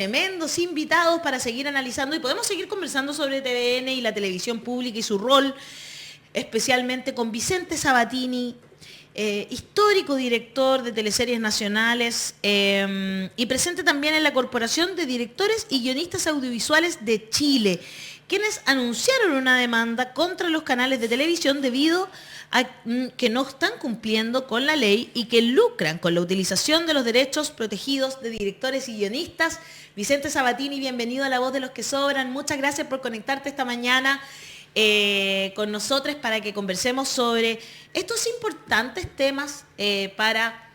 tremendos invitados para seguir analizando y podemos seguir conversando sobre TVN y la televisión pública y su rol, especialmente con Vicente Sabatini, histórico director de teleseries nacionales y presente también en la Corporación de Directores y Guionistas Audiovisuales de Chile, quienes anunciaron una demanda contra los canales de televisión debido a que no están cumpliendo con la ley y que lucran con la utilización de los derechos protegidos de directores y guionistas. Vicente Sabatini, bienvenido a La Voz de los que Sobran. Muchas gracias por conectarte esta mañana con nosotros para que conversemos sobre estos importantes temas para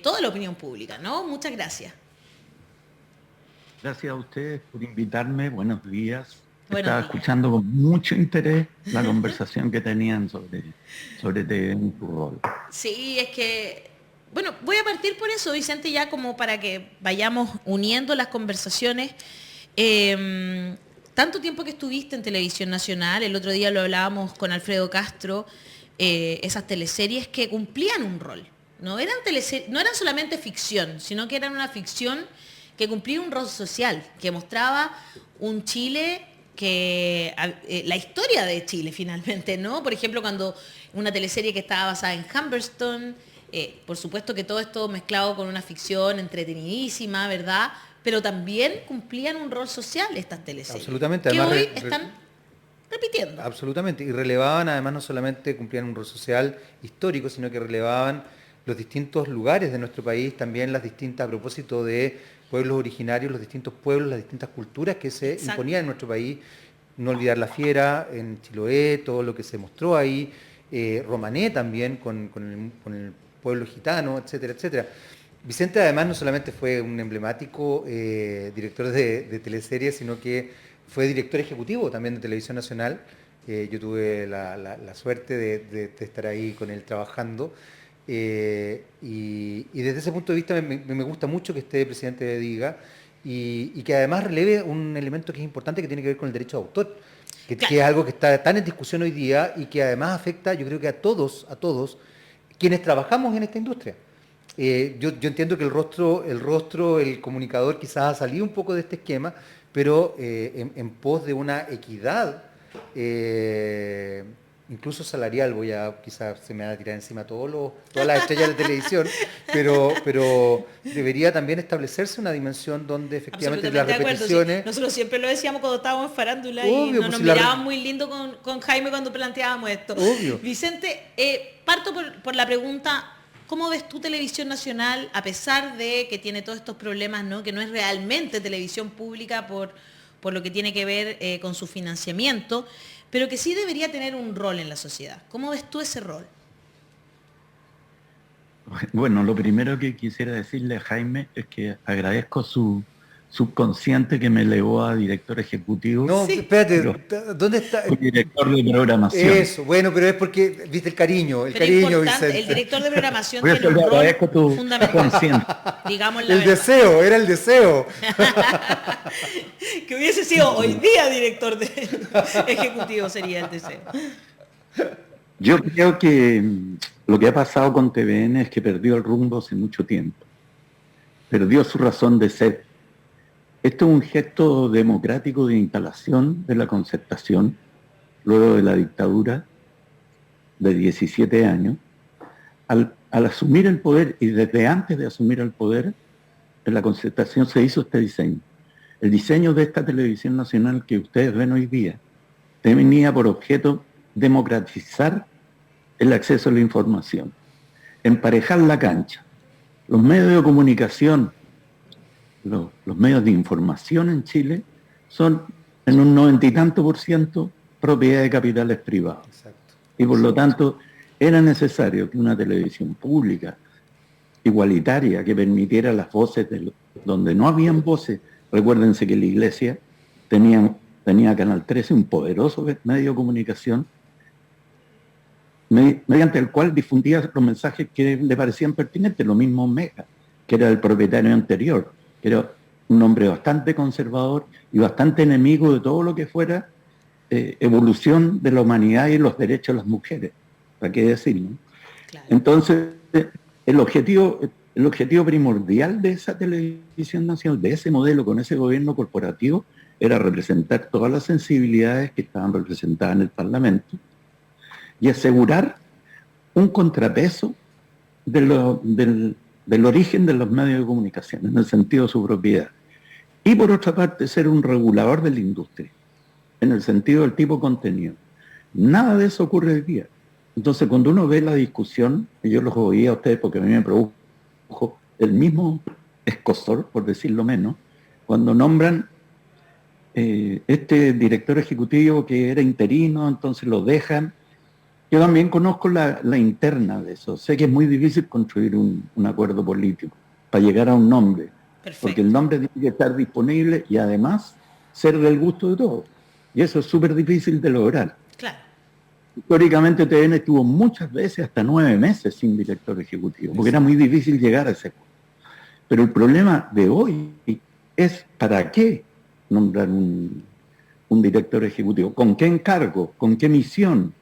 toda la opinión pública, ¿no? Muchas gracias. Gracias a ustedes por invitarme. Buenos días. Estaba escuchando con mucho interés la conversación que tenían sobre TVN y su rol. Sí, es que, bueno, voy a partir por eso, Vicente, ya como para que vayamos uniendo las conversaciones. Tanto tiempo que estuviste en Televisión Nacional, el otro día lo hablábamos con Alfredo Castro, esas teleseries que cumplían un rol. No eran solamente ficción, sino que eran una ficción que cumplía un rol social, que mostraba un Chile que la historia de Chile finalmente, ¿no? Por ejemplo, cuando una teleserie que estaba basada en Humberstone, por supuesto que todo esto mezclado con una ficción entretenidísima, ¿verdad? Pero también cumplían un rol social estas teleseries. Absolutamente. Que además, hoy están repitiendo. Absolutamente. Y relevaban, además, no solamente cumplían un rol social histórico, sino que relevaban los distintos lugares de nuestro país, también las distintas, a propósito de pueblos originarios, los distintos pueblos, las distintas culturas que se imponían en nuestro país. No olvidar La Fiera, en Chiloé, todo lo que se mostró ahí, Romané también, con el pueblo gitano, etcétera, etcétera. Vicente además no solamente fue un emblemático director de teleseries, sino que fue director ejecutivo también de Televisión Nacional. Yo tuve la suerte de estar ahí con él trabajando. Y desde ese punto de vista me gusta mucho que esté presidente de DIGA y que además releve un elemento que es importante que tiene que ver con el derecho de autor, que es algo que está tan en discusión hoy día y que además afecta, yo creo que a todos quienes trabajamos en esta industria. Yo entiendo que el comunicador quizás ha salido un poco de este esquema, pero en pos de una equidad, incluso salarial, quizás se me va a tirar encima todas las estrellas de televisión, pero debería también establecerse una dimensión donde efectivamente las repeticiones... Sí. Nosotros siempre lo decíamos cuando estábamos en farándula y nos miraban muy lindo con Jaime cuando planteábamos esto. Obvio. Vicente, parto por la pregunta... ¿Cómo ves tú Televisión Nacional, a pesar de que tiene todos estos problemas, ¿no? Que no es realmente televisión pública por lo que tiene que ver con su financiamiento, pero que sí debería tener un rol en la sociedad? ¿Cómo ves tú ese rol? Bueno, lo primero que quisiera decirle a Jaime es que agradezco su subconsciente que me elevó a director ejecutivo. No, sí. Espérate, ¿dónde está? Director de programación. Eso, bueno, pero es porque, viste, el cariño, Vicente. El director de programación tiene un rol fundamental. Digamos la verdad. Era el deseo. Que hubiese sido hoy día director ejecutivo sería el deseo. Yo creo que lo que ha pasado con TVN es que perdió el rumbo hace mucho tiempo. Perdió su razón de ser. Esto es un gesto democrático de instalación de la Concertación, luego de la dictadura de 17 años. Al asumir el poder, y desde antes de asumir el poder, en la Concertación se hizo este diseño. El diseño de esta Televisión Nacional que ustedes ven hoy día tenía por objeto democratizar el acceso a la información, emparejar la cancha. Los medios de comunicación, los medios de información en Chile son en un 90 y tanto % propiedad de capitales privados. Exacto. Y por lo tanto era necesario que una televisión pública igualitaria que permitiera las voces donde no habían voces. Recuérdense que la Iglesia tenía Canal 13, un poderoso medio de comunicación mediante el cual difundía los mensajes que le parecían pertinentes, lo mismo Mega, que era el propietario anterior, que era un hombre bastante conservador y bastante enemigo de todo lo que fuera evolución de la humanidad y los derechos de las mujeres, ¿para qué decir, no? Claro. Entonces, el objetivo El objetivo primordial de esa televisión nacional, de ese modelo con ese gobierno corporativo, era representar todas las sensibilidades que estaban representadas en el Parlamento y asegurar un contrapeso del origen de los medios de comunicación, en el sentido de su propiedad. Y por otra parte, ser un regulador de la industria, en el sentido del tipo de contenido. Nada de eso ocurre hoy día. Entonces, cuando uno ve la discusión, y yo los oía a ustedes porque a mí me produjo el mismo escozor, por decirlo menos, cuando nombran este director ejecutivo que era interino, entonces lo dejan. Yo también conozco la interna de eso. Sé que es muy difícil construir un acuerdo político para llegar a un nombre. Perfecto. Porque el nombre tiene que estar disponible y además ser del gusto de todos. Y eso es súper difícil de lograr. Claro. Históricamente TVN estuvo muchas veces hasta 9 meses sin director ejecutivo, porque era muy difícil llegar a ese punto. Pero el problema de hoy es ¿para qué nombrar un director ejecutivo? ¿Con qué encargo? ¿Con qué misión?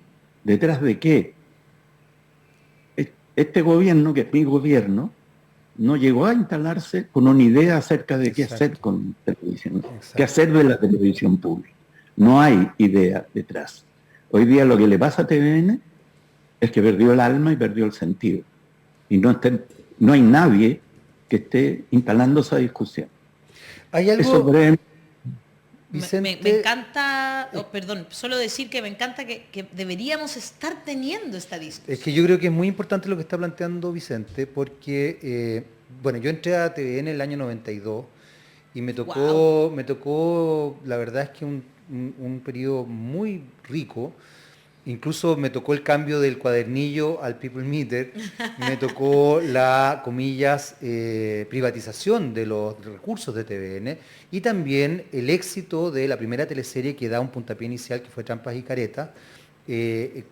¿Detrás de qué? Este gobierno, que es mi gobierno, no llegó a instalarse con una idea acerca de qué hacer con televisión, qué hacer de la televisión pública. No hay idea detrás. Hoy día lo que le pasa a TVN es que perdió el alma y perdió el sentido. Y no hay nadie que esté instalando esa discusión. ¿Hay algo? Eso me encanta, perdón, solo decir que me encanta que deberíamos estar teniendo esta discusión. Es que yo creo que es muy importante lo que está planteando Vicente, porque, bueno, yo entré a TVN en el año 92 y me tocó, la verdad es que un periodo muy rico. Incluso me tocó el cambio del cuadernillo al People Meter, me tocó la, comillas, privatización de los recursos de TVN y también el éxito de la primera teleserie que da un puntapié inicial, que fue Trampas y Caretas,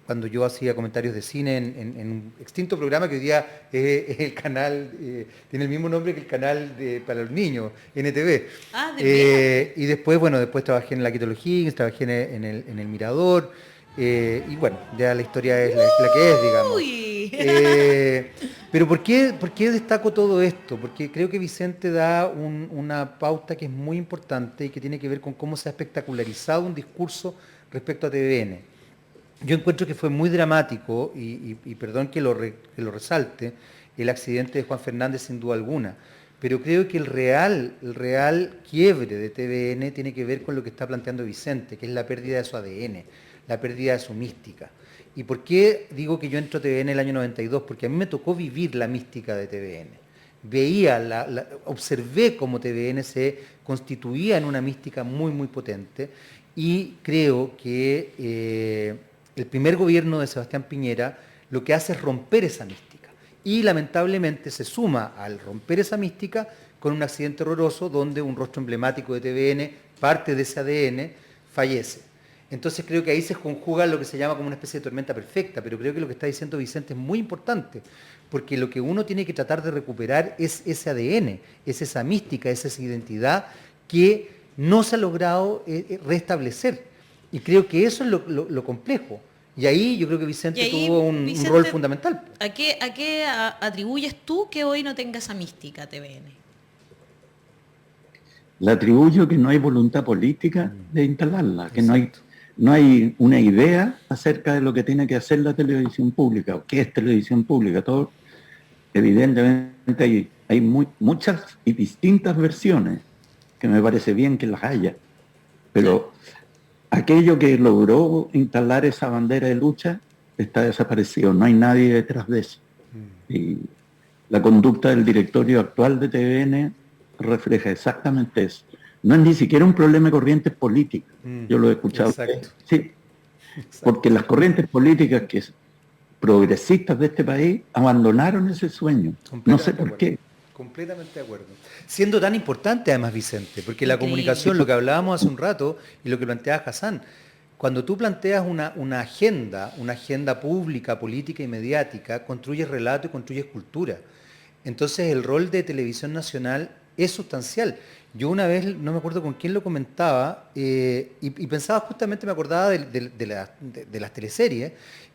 cuando yo hacía comentarios de cine en un extinto programa que hoy día es el canal, tiene el mismo nombre que el canal para los niños, NTV. Y después, bueno, después trabajé en la Quitología, Higgins, trabajé en el Mirador. Y bueno, ya la historia es la que es, digamos. Pero ¿por qué destaco todo esto? Porque creo que Vicente da una pauta que es muy importante y que tiene que ver con cómo se ha espectacularizado un discurso respecto a TVN. Yo encuentro que fue muy dramático, y perdón que lo resalte, el accidente de Juan Fernández sin duda alguna. Pero creo que el real quiebre de TVN tiene que ver con lo que está planteando Vicente, que es la pérdida de su ADN, la pérdida de su mística. ¿Y por qué digo que yo entro a TVN en el año 92? Porque a mí me tocó vivir la mística de TVN. Observé cómo TVN se constituía en una mística muy, muy potente y creo que el primer gobierno de Sebastián Piñera lo que hace es romper esa mística. Y lamentablemente se suma al romper esa mística con un accidente horroroso donde un rostro emblemático de TVN, parte de ese ADN, fallece. Entonces creo que ahí se conjuga lo que se llama como una especie de tormenta perfecta, pero creo que lo que está diciendo Vicente es muy importante, porque lo que uno tiene que tratar de recuperar es ese ADN, es esa mística, es esa identidad que no se ha logrado restablecer. Y creo que eso es lo complejo. Y ahí yo creo que Vicente tuvo un rol fundamental. ¿A qué atribuyes tú que hoy no tenga esa mística TVN? Le atribuyo que no hay voluntad política de instalarla, que no hay una idea acerca de lo que tiene que hacer la televisión pública, o qué es televisión pública. Todo, evidentemente hay muchas y distintas versiones, que me parece bien que las haya, pero aquello que logró instalar esa bandera de lucha está desaparecido, no hay nadie detrás de eso. Y la conducta del directorio actual de TVN refleja exactamente eso. No es ni siquiera un problema de corrientes políticas. Yo lo he escuchado. Sí, porque las corrientes políticas progresistas de este país abandonaron ese sueño. No sé por qué. Completamente de acuerdo. Siendo tan importante además, Vicente, porque la comunicación, lo que hablábamos hace un rato y lo que planteaba Hassan, cuando tú planteas una agenda pública, política y mediática, construyes relato y construyes cultura. Entonces el rol de Televisión Nacional es sustancial. Yo una vez, no me acuerdo con quién lo comentaba, y pensaba justamente, me acordaba de las teleseries,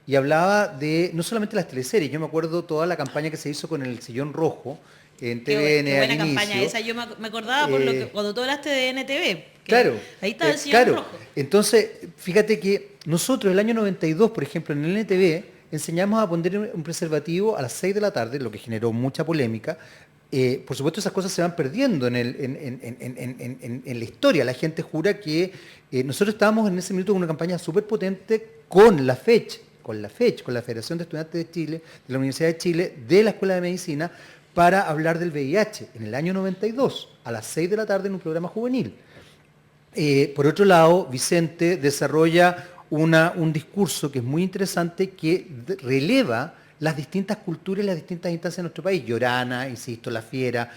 y hablaba de, no solamente las teleseries, yo me acuerdo toda la campaña que se hizo con el Sillón Rojo en TVN Qué al buena campaña inicio. esa, yo me acordaba por lo que cuando tú hablaste de NTV, que Claro, ahí estaba el Sillón claro. Rojo. Entonces, fíjate que nosotros el año 92, por ejemplo, en el NTV, enseñamos a poner un preservativo a las 6 de la tarde, lo que generó mucha polémica. Por supuesto, esas cosas se van perdiendo en la historia. La gente jura que nosotros estábamos en ese minuto con una campaña súper potente con la FECH, con la Federación de Estudiantes de Chile, de la Universidad de Chile, de la Escuela de Medicina, para hablar del VIH en el año 92, a las 6 de la tarde en un programa juvenil. Por otro lado, Vicente desarrolla un discurso que es muy interesante, que releva las distintas culturas y las distintas instancias de nuestro país. Llorana, insisto, La Fiera,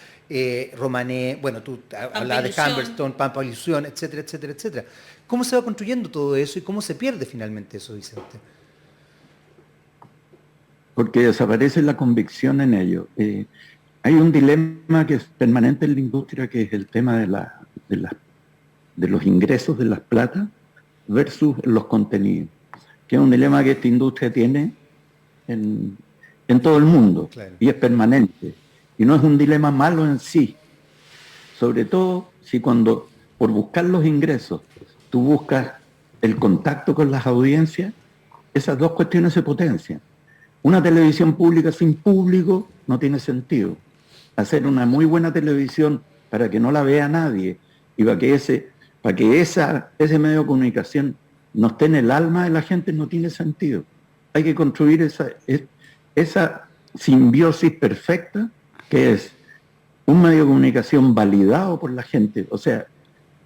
Romané, bueno, tú hablabas de Humberstone, Pampa Ilusión, etcétera, etcétera, etcétera. ¿Cómo se va construyendo todo eso y cómo se pierde finalmente eso, Vicente? Porque desaparece la convicción en ello. Hay un dilema que es permanente en la industria, que es el tema de los ingresos de las plata versus los contenidos, que es un dilema que esta industria tiene en todo el mundo, claro, y es permanente. Y no es un dilema malo en sí, sobre todo si cuando, por buscar los ingresos, tú buscas el contacto con las audiencias, esas dos cuestiones se potencian. Una televisión pública sin público no tiene sentido. Hacer una muy buena televisión para que no la vea nadie y para que ese medio de comunicación no esté en el alma de la gente no tiene sentido. Hay que construir esa simbiosis perfecta, que es un medio de comunicación validado por la gente. O sea,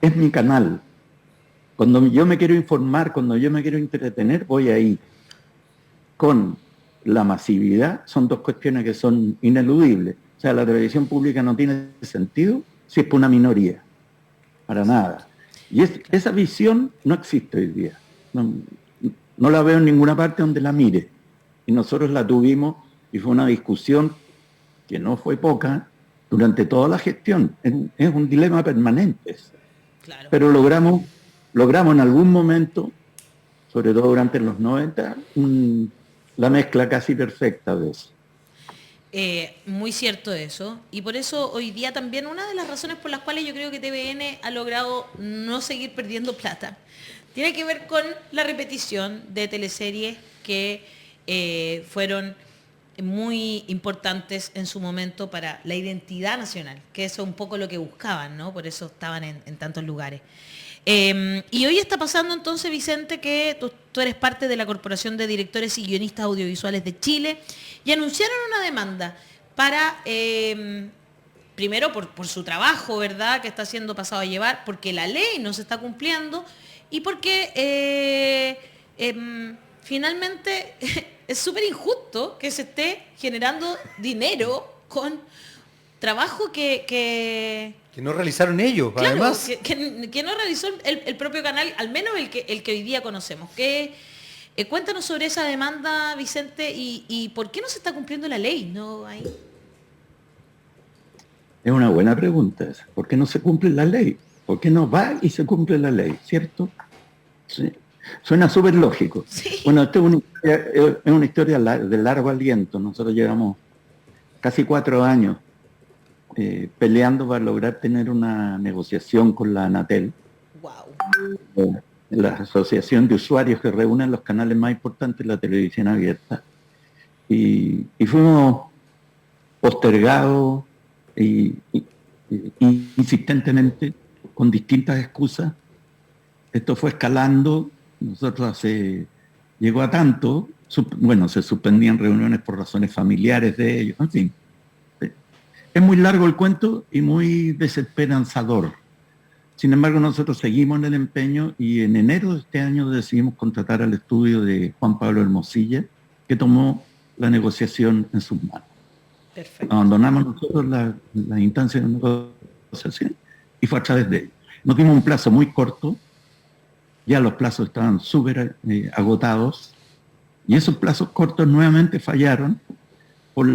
es mi canal. Cuando yo me quiero informar, cuando yo me quiero entretener, voy ahí. Con la masividad son dos cuestiones que son ineludibles. O sea, la televisión pública no tiene sentido si es por una minoría. Para nada. Y esa visión no existe hoy día. No la veo en ninguna parte donde la mire. Y nosotros la tuvimos y fue una discusión que no fue poca durante toda la gestión. Es un dilema permanente. Claro. Pero logramos en algún momento, sobre todo durante los 90, la mezcla casi perfecta de eso. Muy cierto eso, y por eso hoy día también una de las razones por las cuales yo creo que TVN ha logrado no seguir perdiendo plata tiene que ver con la repetición de teleseries que fueron muy importantes en su momento para la identidad nacional, que eso es un poco lo que buscaban, ¿no? Por eso estaban en tantos lugares. Y hoy está pasando entonces, Vicente, que tú eres parte de la Corporación de Directores y Guionistas Audiovisuales de Chile y anunciaron una demanda para, primero por su trabajo, ¿verdad?, que está siendo pasado a llevar, porque la ley no se está cumpliendo y porque finalmente es súper injusto que se esté generando dinero con trabajo que no realizaron ellos, claro, además. Que no realizó el propio canal, al menos el que hoy día conocemos. Cuéntanos sobre esa demanda, Vicente, y por qué no se está cumpliendo la ley, ¿no? Ahí. Es una buena pregunta esa. ¿Por qué no se cumple la ley? ¿Por qué no va y se cumple la ley? ¿Cierto? Sí. Suena súper lógico. Sí. Bueno, esto es una historia de largo aliento. Nosotros llevamos casi 4 años peleando para lograr tener una negociación con la Anatel, wow, la asociación de usuarios que reúnen los canales más importantes de la televisión abierta, y fuimos postergados y insistentemente con distintas excusas. Esto fue escalando. Nosotros llegó a tanto, se suspendían reuniones por razones familiares de ellos, en fin. Es muy largo el cuento y muy desesperanzador. Sin embargo, nosotros seguimos en el empeño y en enero de este año decidimos contratar al estudio de Juan Pablo Hermosilla, que tomó la negociación en sus manos. Perfecto. Abandonamos nosotros la instancia de negociación y fue a través de ellos. Nos dimos un plazo muy corto, ya los plazos estaban súper agotados, y esos plazos cortos nuevamente fallaron por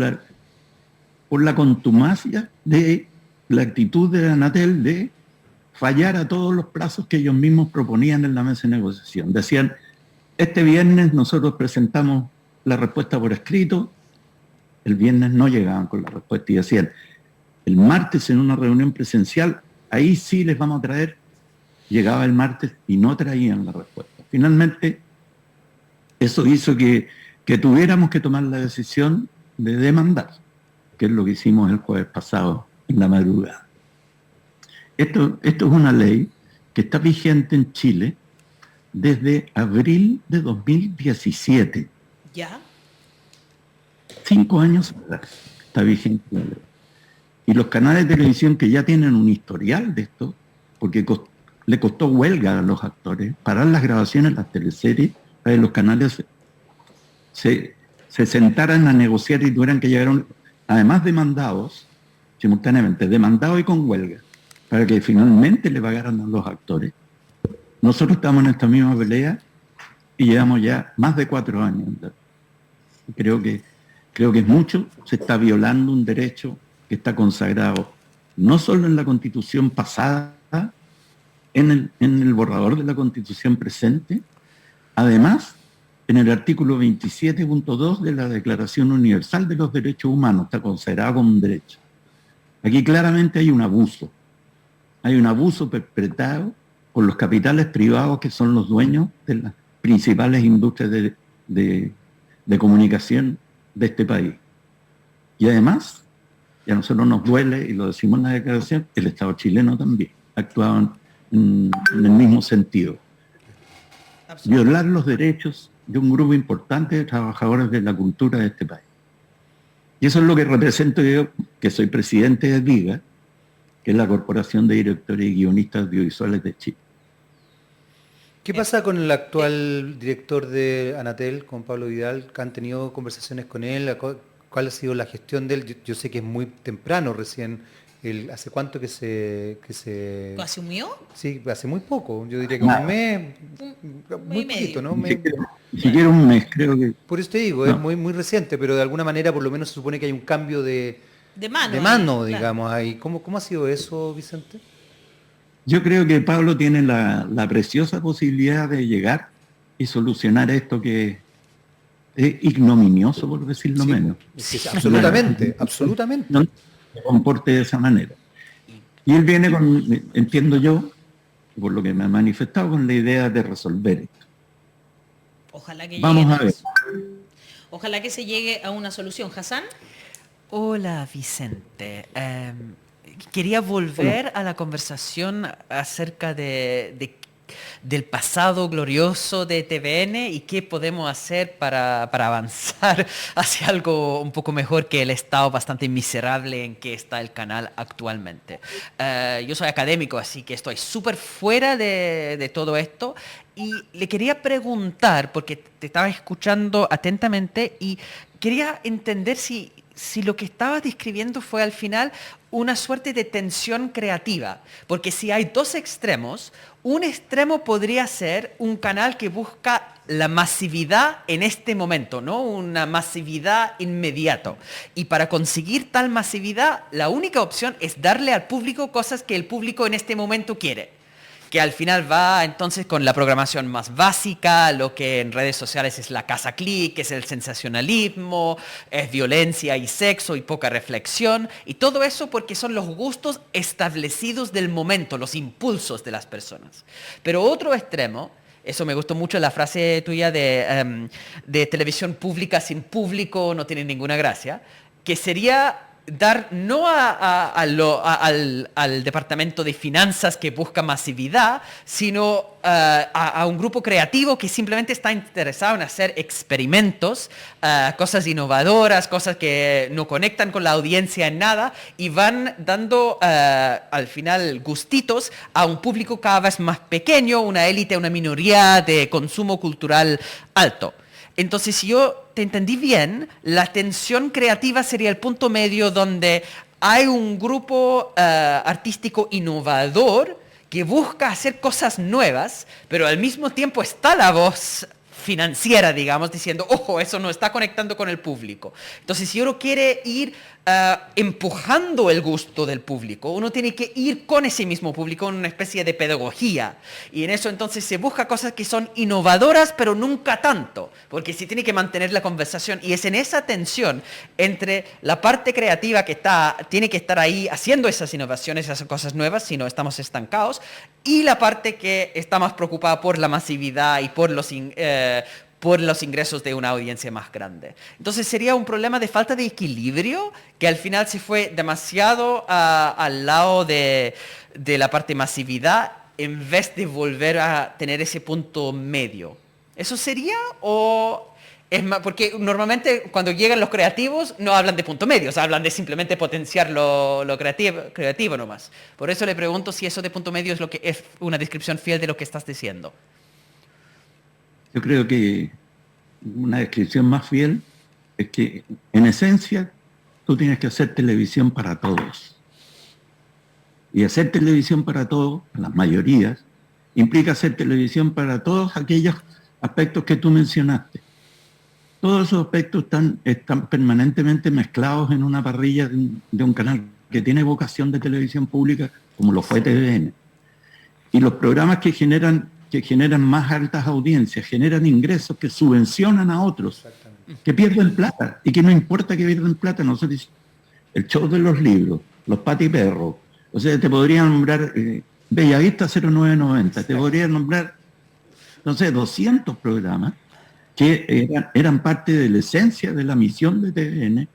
la contumacia de la actitud de Anatel de fallar a todos los plazos que ellos mismos proponían en la mesa de negociación. Decían, este viernes nosotros presentamos la respuesta por escrito, el viernes no llegaban con la respuesta y decían, el martes en una reunión presencial, ahí sí les vamos a traer. Llegaba el martes y no traían la respuesta. Finalmente, eso hizo que tuviéramos que tomar la decisión de demandar, que es lo que hicimos el jueves pasado en la madrugada. Esto es una ley que está vigente en Chile desde abril de 2017. ¿Ya? 5 años atrás está vigente la ley. Y los canales de televisión que ya tienen un historial de esto, porque le costó huelga a los actores, parar las grabaciones, las teleseries, para que los canales se sentaran a negociar y tuvieran que llegar, además demandados, simultáneamente, demandados y con huelga, para que finalmente le pagaran a los actores. Nosotros estamos en esta misma pelea y llevamos ya más de 4 años. Creo que es mucho, se está violando un derecho que está consagrado no solo en la Constitución pasada, en el borrador de la Constitución presente, además en el artículo 27.2 de la Declaración Universal de los Derechos Humanos, está consagrado como un derecho. Aquí claramente hay un abuso perpetrado por los capitales privados que son los dueños de las principales industrias de comunicación de este país. Y además, y a nosotros nos duele, y lo decimos en la declaración, el Estado chileno también actuaba en el mismo sentido. Violar los derechos de un grupo importante de trabajadores de la cultura de este país. Y eso es lo que represento yo, que soy presidente de DIGA, que es la Corporación de Directores y Guionistas Audiovisuales de Chile. ¿Qué pasa con el actual director de Anatel, con Pablo Vidal? ¿Han tenido conversaciones con él? ¿Cuál ha sido la gestión de él? Yo sé que es muy temprano recién. ¿Hace cuánto que se... ¿Lo asumió? Sí, hace muy poco. Yo diría que un mes, muy poquito, ¿no? Ni siquiera un mes, creo que... Por eso te digo, es muy reciente, pero de alguna manera por lo menos se supone que hay un cambio de mano, digamos, ahí. ¿Cómo ha sido eso, Vicente? Yo creo que Pablo tiene la preciosa posibilidad de llegar y solucionar esto que es ignominioso, por decirlo menos. Sí, absolutamente. No se comporte de esa manera. Y él viene entiendo yo, por lo que me ha manifestado, con la idea de resolver esto. Ojalá que Vamos a ver. Ojalá que se llegue a una solución. ¿Hassan? Hola, Vicente. Quería volver a la conversación acerca del pasado glorioso de TVN y qué podemos hacer para avanzar hacia algo un poco mejor que el estado bastante miserable en que está el canal actualmente. Yo soy académico, así que estoy súper fuera de todo esto y le quería preguntar, porque te estaba escuchando atentamente y quería entender si lo que estabas describiendo fue al final una suerte de tensión creativa, porque si hay dos extremos, un extremo podría ser un canal que busca la masividad en este momento, ¿no? Una masividad inmediata. Y para conseguir tal masividad, la única opción es darle al público cosas que el público en este momento quiere. Que al final va entonces con la programación más básica, lo que en redes sociales es la casa click, es el sensacionalismo, es violencia y sexo y poca reflexión, y todo eso porque son los gustos establecidos del momento, los impulsos de las personas. Pero otro extremo, eso me gustó mucho la frase tuya de televisión pública sin público no tiene ninguna gracia, que sería dar no al departamento de finanzas que busca masividad, sino a un grupo creativo que simplemente está interesado en hacer experimentos, cosas innovadoras, cosas que no conectan con la audiencia en nada y van dando al final gustitos a un público cada vez más pequeño, una élite, una minoría de consumo cultural alto. Entonces, si yo te entendí bien, la tensión creativa sería el punto medio donde hay un grupo artístico innovador que busca hacer cosas nuevas, pero al mismo tiempo está la voz financiera, digamos, diciendo, ojo, eso no está conectando con el público. Entonces, si uno quiere ir empujando el gusto del público. Uno tiene que ir con ese mismo público en una especie de pedagogía. Y en eso entonces se busca cosas que son innovadoras, pero nunca tanto. Porque se tiene que mantener la conversación. Y es en esa tensión entre la parte creativa que tiene que estar ahí haciendo esas innovaciones, esas cosas nuevas, si no estamos estancados, y la parte que está más preocupada por la masividad y por los ingresos de una audiencia más grande. Entonces sería un problema de falta de equilibrio que al final se fue demasiado al lado de la parte masividad en vez de volver a tener ese punto medio. ¿Eso sería o es más? Porque normalmente cuando llegan los creativos no hablan de punto medio, o sea, hablan de simplemente potenciar lo creativo nomás. Por eso le pregunto si eso de punto medio es lo que es una descripción fiel de lo que estás diciendo. Yo creo que una descripción más fiel es que, en esencia, tú tienes que hacer televisión para todos. Y hacer televisión para todos, las mayorías, implica hacer televisión para todos aquellos aspectos que tú mencionaste. Todos esos aspectos están permanentemente mezclados en una parrilla de un canal que tiene vocación de televisión pública, como lo fue TVN. Y los programas que generan más altas audiencias, generan ingresos que subvencionan a otros, que pierden plata, y que no importa que pierdan plata, no sé, el show de los libros, los patiperros, o sea, te podrían nombrar Bellavista 0990, te podrían nombrar, no sé, 200 programas que eran parte de la esencia de la misión de TVN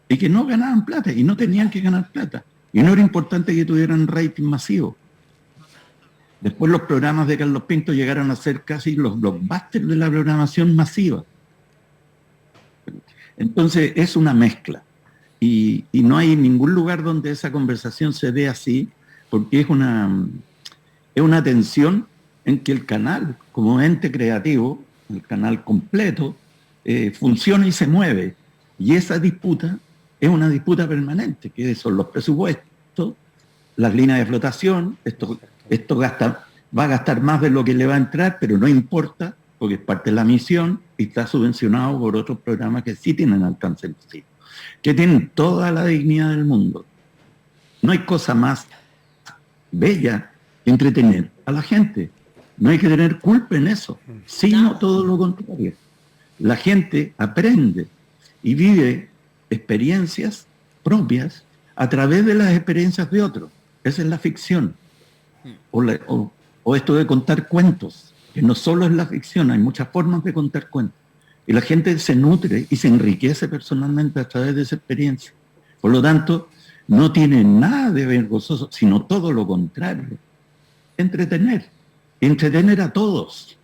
y que no ganaban plata, y no tenían que ganar plata, y no era importante que tuvieran rating masivo. Después los programas de Carlos Pinto llegaron a ser casi los blockbusters de la programación masiva. Entonces es una mezcla. Y no hay ningún lugar donde esa conversación se dé así, porque es una tensión en que el canal, como ente creativo, el canal completo, funciona y se mueve. Y esa disputa es una disputa permanente, que son los presupuestos, las líneas de flotación, esto va a gastar más de lo que le va a entrar, pero no importa, porque es parte de la misión y está subvencionado por otros programas que sí tienen alcance masivo, que tienen toda la dignidad del mundo. No hay cosa más bella que entretener a la gente. No hay que tener culpa en eso, sino todo lo contrario. La gente aprende y vive experiencias propias a través de las experiencias de otros. Esa es la ficción. O esto de contar cuentos, que no solo es la ficción, hay muchas formas de contar cuentos. Y la gente se nutre y se enriquece personalmente a través de esa experiencia. Por lo tanto, no tiene nada de vergonzoso, sino todo lo contrario. Entretener a todos.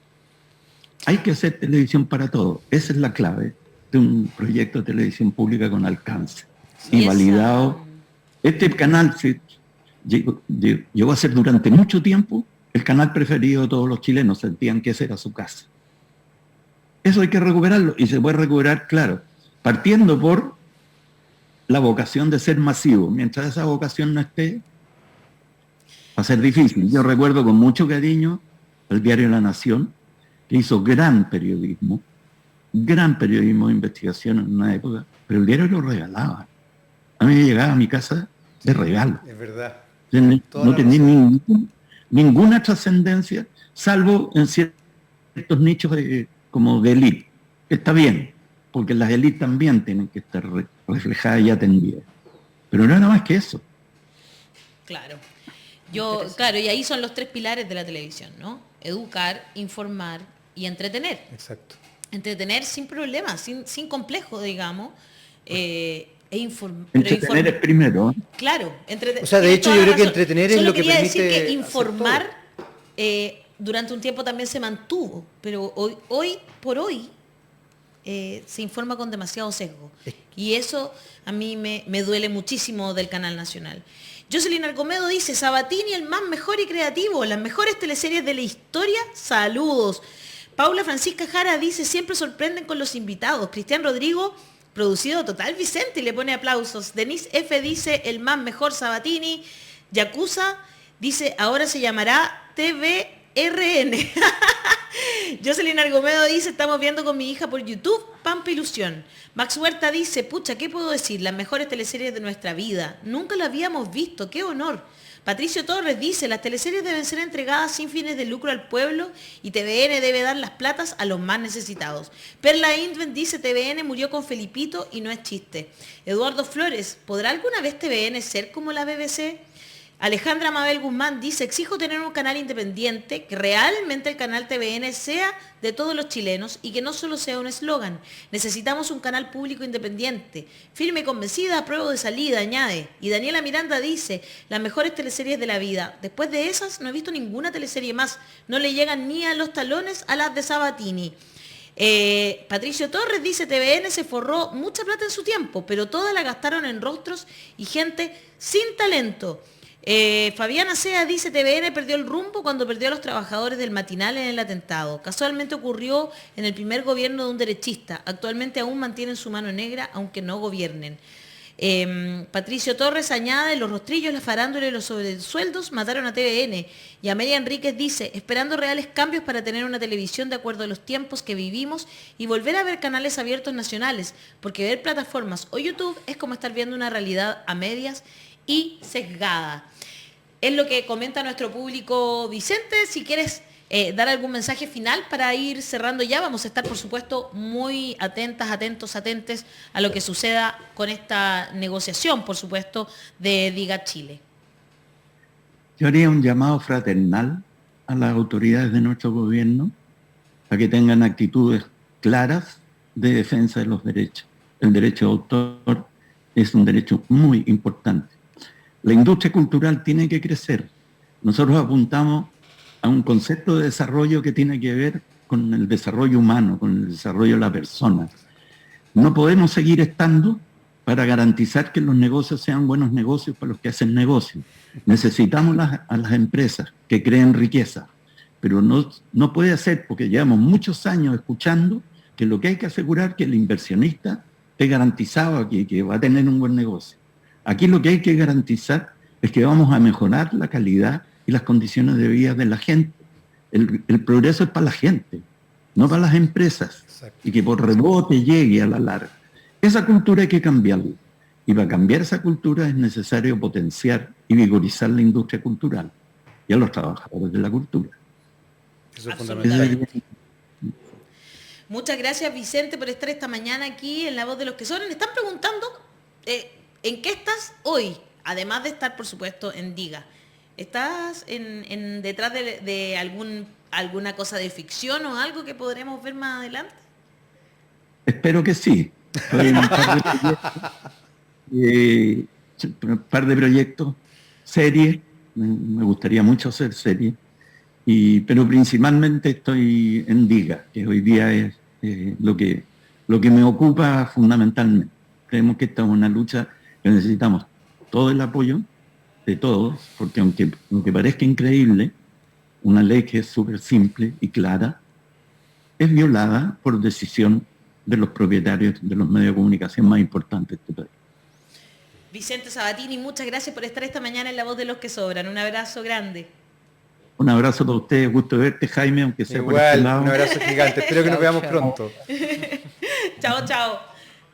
Hay que hacer televisión para todos. Esa es la clave de un proyecto de televisión pública con alcance. Y validado. Este canal llegó a ser durante mucho tiempo el canal preferido de todos los chilenos, sentían que esa era su casa. Eso hay que recuperarlo, y se puede recuperar, claro, partiendo por la vocación de ser masivo. Mientras esa vocación no esté, va a ser difícil. Yo recuerdo con mucho cariño el diario La Nación, que hizo gran periodismo de investigación en una época, pero el diario lo regalaba. A mí me llegaba a mi casa de regalo. Es verdad. No tenía ninguna trascendencia, salvo en ciertos nichos como de élite. Está bien, porque las élites también tienen que estar reflejadas y atendidas. Pero no era más que eso. Claro. Y ahí son los 3 pilares de la televisión, ¿no? Educar, informar y entretener. Exacto. Entretener sin problemas, sin complejo, digamos. Entretener es primero. Claro. O sea, de hecho yo creo que entretener es lo que permite... decir que informar durante un tiempo también se mantuvo, pero hoy por hoy se informa con demasiado sesgo. Y eso a mí me duele muchísimo del Canal Nacional. Jocelyn Arcomedo dice, Sabatini el más mejor y creativo, las mejores teleseries de la historia, saludos. Paula Francisca Jara dice, siempre sorprenden con los invitados. Cristian Rodrigo, producido Total Vicente, y le pone aplausos. Denise F. dice, el más mejor Sabatini. Yakuza dice, ahora se llamará TVRN. Jocelyn Argomedo dice, estamos viendo con mi hija por YouTube, Pampa Ilusión. Max Huerta dice, pucha, ¿qué puedo decir? Las mejores teleseries de nuestra vida. Nunca la habíamos visto, qué honor. Patricio Torres dice, las teleseries deben ser entregadas sin fines de lucro al pueblo y TVN debe dar las platas a los más necesitados. Perla Indven dice, TVN murió con Felipito y no es chiste. Eduardo Flores, ¿podrá alguna vez TVN ser como la BBC? Alejandra Mabel Guzmán dice, exijo tener un canal independiente, que realmente el canal TVN sea de todos los chilenos y que no solo sea un eslogan. Necesitamos un canal público independiente. Firme y convencida, apruebo de salida, añade. Y Daniela Miranda dice, las mejores teleseries de la vida. Después de esas no he visto ninguna teleserie más. No le llegan ni a los talones a las de Sabatini. Patricio Torres dice, TVN se forró mucha plata en su tiempo, pero toda la gastaron en rostros y gente sin talento. Fabiana Sea dice, TVN perdió el rumbo cuando perdió a los trabajadores del matinal en el atentado. Casualmente ocurrió en el primer gobierno de un derechista. Actualmente aún mantienen su mano negra, aunque no gobiernen. Patricio Torres añade, los rostrillos, la farándula y los sobresueldos mataron a TVN. Y Amelia Enríquez dice, esperando reales cambios para tener una televisión de acuerdo a los tiempos que vivimos y volver a ver canales abiertos nacionales, porque ver plataformas o YouTube es como estar viendo una realidad a medias y sesgada. Es lo que comenta nuestro público. Vicente, si quieres dar algún mensaje final para ir cerrando ya, vamos a estar por supuesto muy atentos a lo que suceda con esta negociación, por supuesto, de Diga Chile. Yo haría un llamado fraternal a las autoridades de nuestro gobierno a que tengan actitudes claras de defensa de los derechos. El derecho de autor es un derecho muy importante. La industria cultural tiene que crecer. Nosotros apuntamos a un concepto de desarrollo que tiene que ver con el desarrollo humano, con el desarrollo de la persona. No podemos seguir estando para garantizar que los negocios sean buenos negocios para los que hacen negocios. Necesitamos a las empresas que creen riqueza, pero no puede ser, porque llevamos muchos años escuchando que lo que hay que asegurar es que el inversionista esté garantizado aquí, que va a tener un buen negocio. Aquí lo que hay que garantizar es que vamos a mejorar la calidad y las condiciones de vida de la gente. El progreso es para la gente, no para las empresas. Exacto. Y que por rebote llegue a la larga. Esa cultura hay que cambiarla. Y para cambiar esa cultura es necesario potenciar y vigorizar la industria cultural y a los trabajadores de la cultura. Eso es fundamental. Muchas gracias, Vicente, por estar esta mañana aquí en La Voz de los que Sobran. Me están preguntando ¿en qué estás hoy? Además de estar, por supuesto, en Diga. ¿Estás detrás de alguna cosa de ficción o algo que podremos ver más adelante? Espero que sí. Estoy en un par de proyectos, series. Me gustaría mucho hacer series. Pero principalmente estoy en Diga, que hoy día es lo que me ocupa fundamentalmente. Creemos que esta es una lucha que necesitamos todo el apoyo de todos, porque aunque parezca increíble, una ley que es súper simple y clara, es violada por decisión de los propietarios de los medios de comunicación más importantes de este país. Vicente Sabatini, muchas gracias por estar esta mañana en La Voz de los que Sobran. Un abrazo grande. Un abrazo para ustedes, gusto verte, Jaime, aunque sea igual, por este lado. Un abrazo gigante, espero que nos veamos pronto. Chao.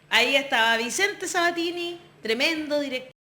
Ahí estaba Vicente Sabatini, tremendo director.